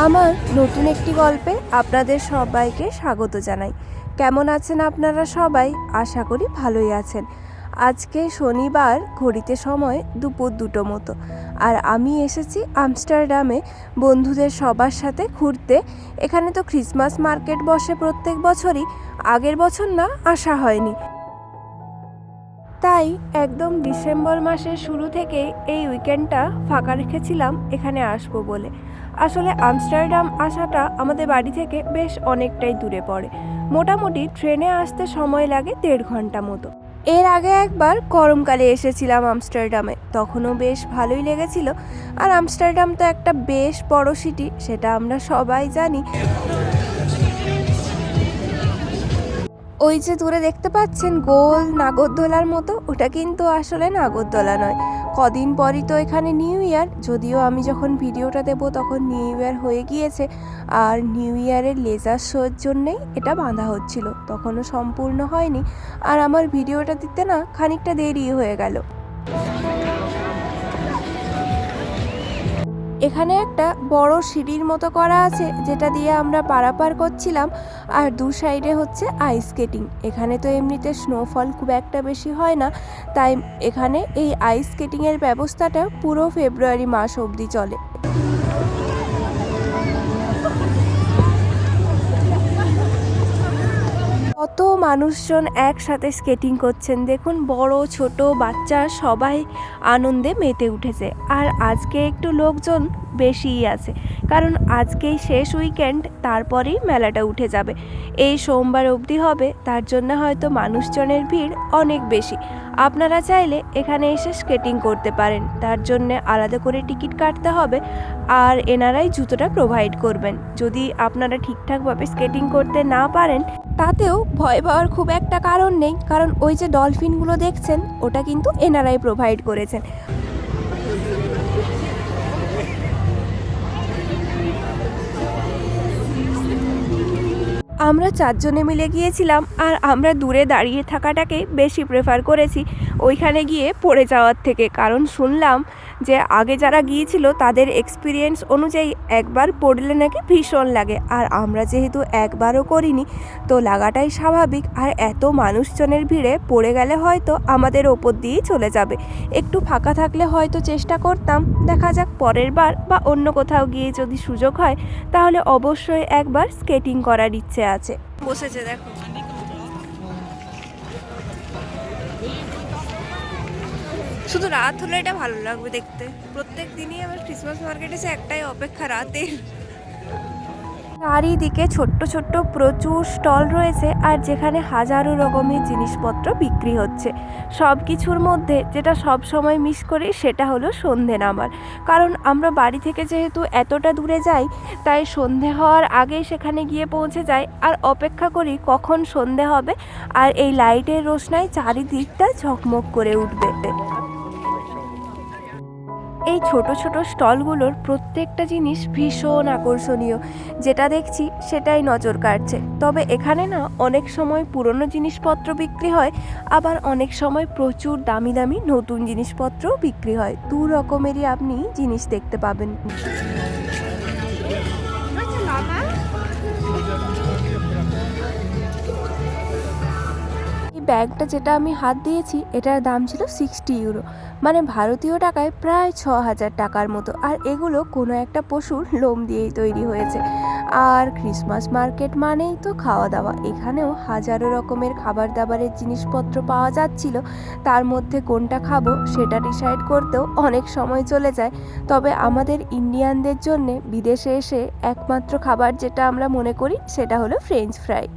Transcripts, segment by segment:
আমার নতুন একটি গল্পে আপনাদের সবাইকে স্বাগত জানাই। কেমন আছেন আপনারা সবাই? আশা করি ভালোই আছেন। আজকে শনিবার, ঘড়িতে সময় দুপুর 2টো মতো, আর আমি এসেছি আমস্টারডামে বন্ধুদের সবার সাথে ঘুরতে। এখানে তো ক্রিসমাস মার্কেট বসে প্রত্যেক বছরই, আগের বছর না আসা হয়নি, তাই একদম ডিসেম্বর মাসের শুরু থেকে এই উইকেন্ডটা ফাঁকা রেখেছিলাম এখানে আসবো বলে। আসলে আমস্টারডাম আসাটা আমাদের বাড়ি থেকে বেশ অনেকটাই দূরে পড়ে, মোটামুটি ট্রেনে আসতে সময় লাগে 1.5 ঘন্টা মতো। এর আগে একবার গরমকালে এসেছিলাম আমস্টারডামে, তখনও বেশ ভালোই লেগেছিল। আর আমস্টারডাম তো একটা বেশ বড় সিটি, সেটা আমরা সবাই জানি। ওই যে দূরে দেখতে পাচ্ছেন গোল নাগরদোলার মতো, ওটা কিন্তু আসলে নাগরদোলা নয়। কদিন পরই তো এখানে নিউ ইয়ার, যদিও আমি যখন ভিডিওটা দেব তখন নিউ ইয়ার হয়ে গিয়েছে। আর নিউ ইয়ারের লেজার শোর জন্যেই এটা বাঁধা হচ্ছিল, তখনও সম্পূর্ণ হয়নি। আর আমার ভিডিওটা দিতে না খানিকটা দেরি হয়ে গেল। এখানে একটা বড় সিঁড়ির মতো করা আছে, যেটা দিয়ে আমরা পারাপার করছিলাম। আর দু সাইডে হচ্ছে আইস স্কেটিং। এখানে তো এমনিতে স্নোফল খুব একটা বেশি হয় না, তাই এখানে এই আইস স্কেটিংয়ের ব্যবস্থাটা পুরো ফেব্রুয়ারি মাস অবধি চলে। কত মানুষজন একসাথে স্কেটিং করছেন দেখুন, বড় ছোট বাচ্চা সবাই আনন্দে মেতে উঠেছে। আর আজকে একটু লোকজন বেশিই আছে, কারণ আজকেই শেষ উইকেন্ড, তারপরেই মেলাটা উঠে যাবে। এই সোমবার অবধি হবে, তার জন্য হয়তো মানুষজনের ভিড় অনেক বেশি। আপনারা চাইলে এখানে এসে স্কেটিং করতে পারেন, তার জন্য আলাদা করে টিকিট কাটতে হবে। আর এনারাই জুতোটা প্রোভাইড করবেন। যদি আপনারা ঠিকঠাকভাবে স্কেটিং করতে না পারেন, তাতেও ভয় পাওয়ার খুব একটা কারণ নেই, কারণ ওই যে ডলফিনগুলো দেখছেন, ওটা কিন্তু এনারাই প্রোভাইড করেছেন। আমরা 4 জনে মিলে গিয়েছিলাম, আর আমরা দূরে দাঁড়িয়ে থাকাটাকেই বেশি প্রেফার করেছি ওইখানে গিয়ে পড়ে যাওয়ার থেকে। কারণ শুনলাম যে আগে যারা গিয়েছিল তাদের এক্সপিরিয়েন্স অনুযায়ী একবার পড়লে নাকি ভীষণ লাগে। আর আমরা যেহেতু একবারও করিনি, তো লাগাটাই স্বাভাবিক। আর এত মানুষজনের ভিড়ে পড়ে গেলে হয়তো আমাদের ওপর দিয়েই চলে যাবে। একটু ফাঁকা থাকলে হয়তো চেষ্টা করতাম, দেখা যাক পরের বার বা অন্য কোথাও গিয়ে যদি সুযোগ হয়, তাহলে অবশ্যই একবার স্কেটিং করার ইচ্ছে আছে। বসেছে দেখো, শুধু রাত হলে এটা ভালো লাগবে দেখতে। প্রত্যেক দিনই আমার ক্রিসমাস মার্কেটে এসে একটাই অপেক্ষা, রাতের। চারিদিকে ছোট্ট ছোট্ট প্রচুর স্টল রয়েছে, আর যেখানে হাজারো রকমের জিনিসপত্র বিক্রি হচ্ছে। সব কিছুর মধ্যে যেটা সব সময় মিস করি সেটা হলো সন্ধে নামার। কারণ আমরা বাড়ি থেকে যেহেতু এতটা দূরে যাই, তাই সন্ধে হওয়ার আগেই সেখানে গিয়ে পৌঁছে যাই, আর অপেক্ষা করি কখন সন্ধে হবে আর এই লাইটের রোশনায় চারিদিকটা ঝকমক করে উঠবে। এই ছোট ছোট স্টলগুলোর প্রত্যেকটা জিনিস ভীষণ আকর্ষণীয়, যেটা দেখছি সেটাই নজর কাটছে। তবে এখানে না অনেক সময় পুরনো জিনিসপত্র বিক্রি হয়, আবার অনেক সময় প্রচুর দামি দামি নতুন জিনিসপত্রও বিক্রি হয়। দু রকমেরই আপনি জিনিস দেখতে পাবেন। ব্যাগটা যেটা আমি হাত দিয়েছি, এটার দাম ছিল 60 ইউরো, মানে ভারতীয় টাকায় প্রায় 6,000 টাকার মতো। আর এগুলো কোনো একটা পশুর লোম দিয়েই তৈরি হয়েছে। আর ক্রিসমাস মার্কেট মানেই তো খাওয়া দাওয়া, এখানেও হাজারো রকমের খাবার দাবারের জিনিসপত্র পাওয়া যাচ্ছিল। তার মধ্যে কোনটা খাবো সেটা ডিসাইড করতেও অনেক সময় চলে যায়। তবে আমাদের ইন্ডিয়ানদের জন্যে বিদেশে এসে একমাত্র খাবার যেটা আমরা মনে করি সেটা হলো ফ্রেঞ্চ ফ্রাই।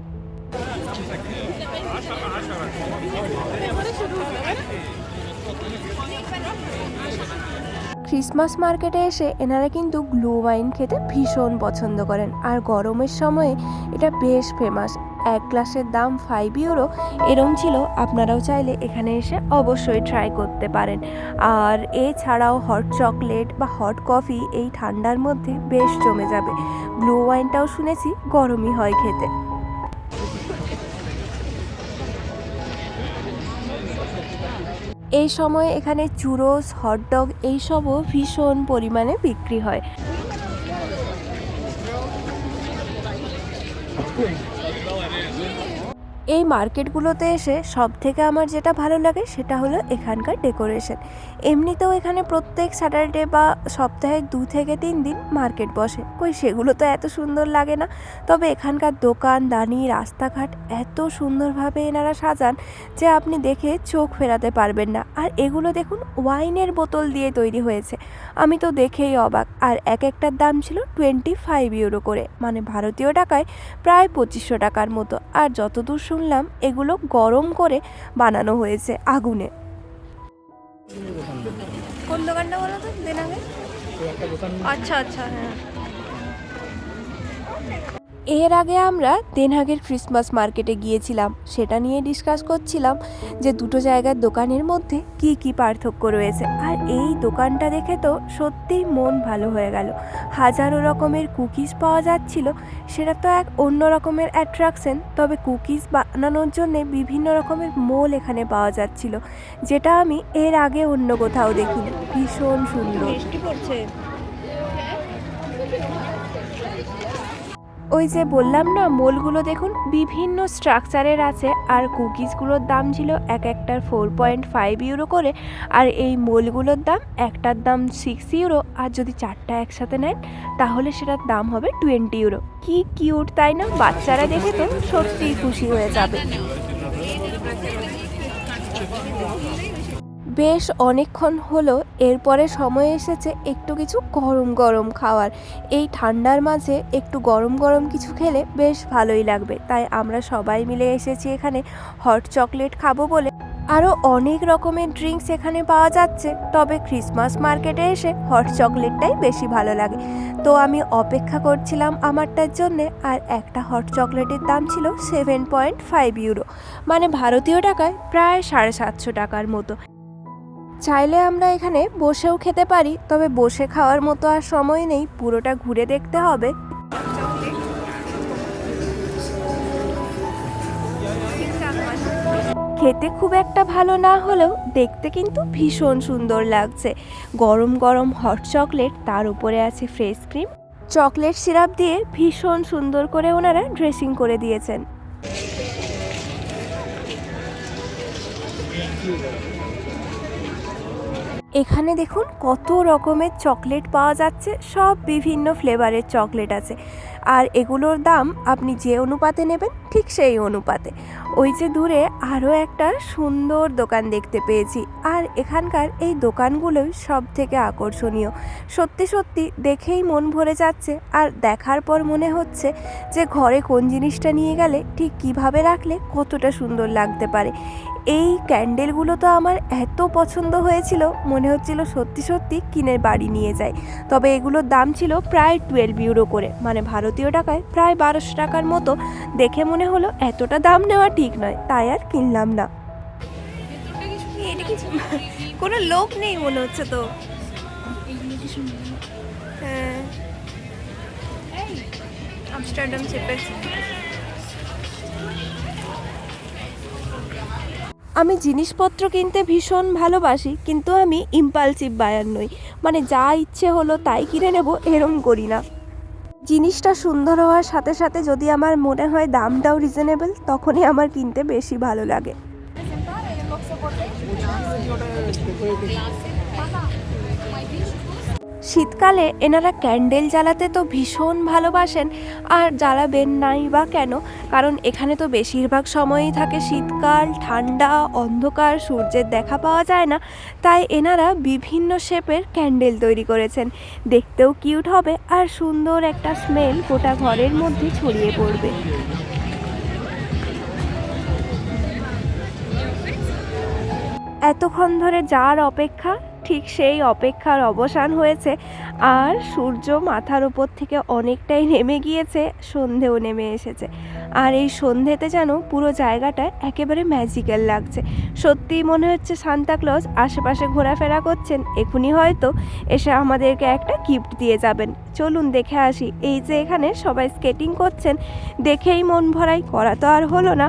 ক্রিসমাস মার্কেটে এসে এনারা কিন্তু গ্লু ওয়াইন খেতে ভীষণ পছন্দ করেন, আর গরমের সময়ে এটা বেশ ফেমাস। এক গ্লাসের দাম 5 ইউরো এরম ছিল। আপনারাও চাইলে এখানে এসে অবশ্যই ট্রাই করতে পারেন। আর এছাড়াও হট চকলেট বা হট কফি এই ঠান্ডার মধ্যে বেশ জমে যাবে। গ্লু ওয়াইনটাও শুনেছি গরমই হয় খেতে। এই সময় এখানে চুরোস, হটডগ এইসবও ভীষণ পরিমাণে বিক্রি হয়। এই মার্কেটগুলোতে এসে সব থেকে আমার যেটা ভালো লাগে সেটা হলো এখানকার ডেকোরেশন। এমনিতেও এখানে প্রত্যেক স্যাটারডে বা সপ্তাহে 2 থেকে 3 দিন মার্কেট বসে, কই সেগুলো তো এত সুন্দর লাগে না। তবে এখানকার দোকান দানি রাস্তাঘাট এত সুন্দরভাবে এনারা সাজান যে আপনি দেখে চোখ ফেরাতে পারবেন না। আর এগুলো দেখুন ওয়াইনের বোতল দিয়ে তৈরি হয়েছে, আমি তো দেখেই অবাক। আর এক একটার দাম ছিল 25 ইউরো করে, মানে ভারতীয় টাকায় প্রায় 2500 টাকার মতো। আর যতদূর শুনলাম এগুলো গরম করে বানানো হয়েছে আগুনে। কোন দোকানটা বলো তো? দেন আগে। আচ্ছা আচ্ছা, হ্যাঁ। এর আগে আমরা দেনহাগের ক্রিসমাস মার্কেটে গিয়েছিলাম, সেটা নিয়ে ডিসকাস করছিলাম যে দুটো জায়গার দোকানের মধ্যে কি কি পার্থক্য রয়েছে। আর এই দোকানটা দেখে তো সত্যিই মন ভালো হয়ে গেল। হাজারো রকমের কুকিজ পাওয়া যাচ্ছিল, সেটা তো এক অন্য রকমের অ্যাট্রাকশন। তবে কুকিজ বানানোর জন্য বিভিন্ন রকমের মোল এখানে পাওয়া যাচ্ছিল, যেটা আমি এর আগে অন্য কোথাও দেখিনি। ভীষণ সুন্দর। বৃষ্টি পড়ছে। ওই যে বললাম না, মোলগুলো দেখুন বিভিন্ন স্ট্রাকচারের আছে। আর কুকিজগুলোর দাম ছিল এক একটার 4.5 ইউরো করে। আর এই মোলগুলোর দাম একটার দাম 6 ইউরো, আর যদি 4টা একসাথে নেন তাহলে সেটার দাম হবে 20 ইউরো। কি কিউট তাই না? বাচ্চারা দেখে তো সত্যিই খুশি হয়ে যাবে। বেশ অনেকক্ষণ হলো, এরপরে সময় এসেছে একটু কিছু গরম গরম খাওয়ার। এই ঠান্ডার মাঝে একটু গরম গরম কিছু খেলে বেশ ভালোই লাগবে। তাই আমরা সবাই মিলে এসেছি এখানে হট চকলেট খাবো বলে। আরও অনেক রকমের ড্রিঙ্কস এখানে পাওয়া যাচ্ছে, তবে ক্রিসমাস মার্কেটে এসে হট চকলেটটাই বেশি ভালো লাগে। তো আমি অপেক্ষা করছিলাম আমারটার জন্যে। আর একটা হট চকলেটের দাম ছিল 7.5 ইউরো, মানে ভারতীয় টাকায় প্রায় 750 টাকার মতো। চাইলে আমরা এখানে বসেও খেতে পারি, তবে বসে খাওয়ার মতো আর সময় নেই, পুরোটা ঘুরে দেখতে হবে। খেতে খুব একটা ভালো না হলেও দেখতে কিন্তু ভীষণ সুন্দর লাগছে। গরম গরম হট চকলেট, তার উপরে আছে ফ্রেশ ক্রিম, চকলেট সিরাপ দিয়ে ভীষণ সুন্দর করে ওনারা ড্রেসিং করে দিয়েছেন। এখানে দেখুন কত রকমের চকলেট পাওয়া যাচ্ছে, সব বিভিন্ন ফ্লেভারের চকলেট আছে। আর এগুলোর দাম আপনি যে অনুপাতে নেবেন ঠিক সেই অনুপাতে। ওই যে দূরে আরও একটা সুন্দর দোকান দেখতে পেয়েছি, আর এখানকার এই দোকানগুলোই সব থেকে আকর্ষণীয়। সত্যি সত্যি দেখেই মন ভরে যাচ্ছে। আর দেখার পর মনে হচ্ছে যে ঘরে কোন জিনিসটা নিয়ে গেলে ঠিক কিভাবে রাখলে কতটা সুন্দর লাগতে পারে। এই ক্যান্ডেলগুলো তো আমার এত পছন্দ হয়েছিল, মনে হচ্ছিল সত্যি সত্যি কিনে বাড়ি নিয়ে যাই। তবে এগুলোর দাম ছিল প্রায় 12 ইউরো করে, মানে ভারতীয় টাকায় প্রায় 1200 টাকার মতো। দেখে মনে হলো এতটা দাম নেওয়া ঠিক নয়, তাই আর কিনলাম না। কোনো লোক নেই মনে হচ্ছে তো। হ্যাঁ, আমস্টারডাম চেপের। আমি জিনিসপত্র কিনতে ভীষণ ভালোবাসি, কিন্তু আমি ইম্পালসিভ বায়ার নই, মানে যা ইচ্ছে হলো তাই কিনে নেব এরম করি না। জিনিসটা সুন্দর হওয়ার সাথে সাথে যদি আমার মনে হয় দামটাও রিজনেবল, তখনই আমার কিনতে বেশি ভালো লাগে। শীতকালে এনারা ক্যান্ডেল জ্বালাতে তো ভীষণ ভালোবাসেন, আর জ্বালাবেন নাই বা কেন, কারণ এখানে তো বেশিরভাগ সময়ই থাকে শীতকাল, ঠান্ডা, অন্ধকার, সূর্যের দেখা পাওয়া যায় না। তাই এনারা বিভিন্ন শেপের ক্যান্ডেল তৈরি করেছেন। দেখতেও কিউট হবে, আর সুন্দর একটা স্মেল গোটা ঘরের মধ্যে ছড়িয়ে পড়বে। এতক্ষণ ধরে যার অপেক্ষা, ঠিক সেই অপেক্ষার অবসান হয়েছে। আর সূর্য মাথার উপর থেকে অনেকটাই নেমে গিয়েছে, সন্ধেও নেমে এসেছে। আর এই সন্ধেতে যেন পুরো জায়গাটা একেবারে ম্যাজিক্যাল লাগছে। সত্যিই মনে হচ্ছে সান্তাক্লজ আশেপাশে ঘোরাফেরা করছেন, এখনই হয়তো এসে আমাদেরকে একটা গিফট দিয়ে যাবেন। চলুন দেখে আসি। এই যে এখানে সবাই স্কেটিং করছেন, দেখেই মন ভরাই, করা তো আর হলো না।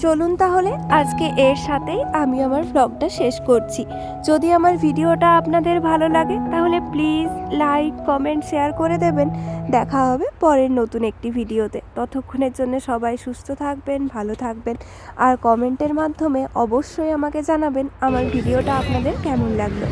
চলুন তাহলে আজকে এর সাথেই আমি আমার ব্লগটা শেষ করছি। যদি আমার ভিডিওটা আপনাদের ভালো লাগে তাহলে প্লিজ লাইক কমেন্ট শেয়ার করে দেবেন। দেখা হবে পরের নতুন একটি ভিডিওতে। ততক্ষণের জন্য সবাই সুস্থ থাকবেন, ভালো থাকবেন, আর কমেন্টের মাধ্যমে অবশ্যই আমাকে জানাবেন আমার ভিডিওটা আপনাদের কেমন লাগলো।